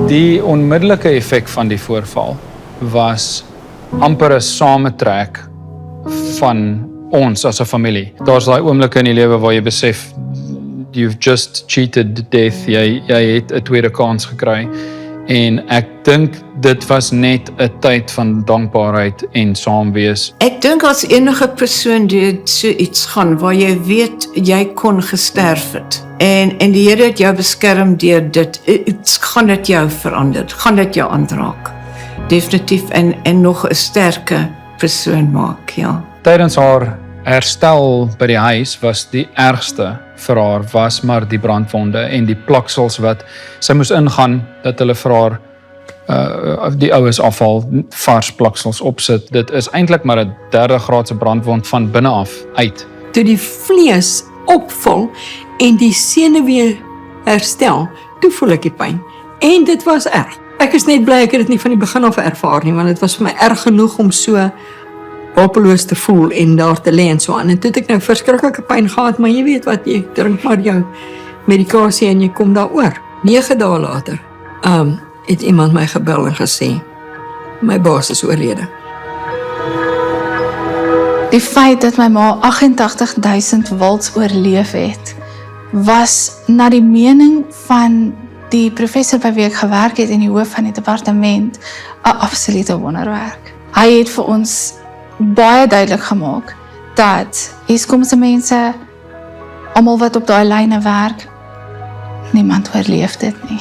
Die onmiddellike effek van die voorval was amper 'n sametrek van ons as 'n familie. Daar's daai oomblikke in die lewe waar jy besef you've just cheated death, jy het 'n tweede kans gekry. En ek dink dit was net 'n tyd van dankbaarheid en saamwees. Ek dink as enige persoon deur so iets gaan waar jy weet jy kon gesterf het en die Here het jou beskerm deur dit, gaan dit jou verander, gaan dit jou aanraak. Definitief en nog 'n sterke persoon maak, ja. Tydens haar herstel by die huis was die ergste vir haar was maar die brandwonde en die plaksels wat sy moes ingaan dat hulle vir haar die oues afval, vars plaksels opsit. Dit is eintlik maar 'n 3de graadse brandwond van binne af uit. Toe die vlees opvul en die senuwee herstel, toe voel ek die pyn. En dit was erg. Ek is net bly ek het dit nie van die begin af ervaar nie, want dit was vir my erg genoeg om so hopeloos te voel en daar te lê en so aan. En toe het ek nou verskriklike pyn gehad, maar jy weet wat, jy drink maar jou medikasie en jy kom daaroor. 9 dae later, het iemand my gebel en gesê, my baas is oorlede. Die feit dat my ma 88.000 volts oorleef het, was na die mening van die professor by wie ek gewerk het en die hoof van die departement 'n absolute wonderwerk. Hy het vir ons baie duidelik gemaak dat Eskom se mense, almal wat op daai lyne werk, niemand oorleef dit nie.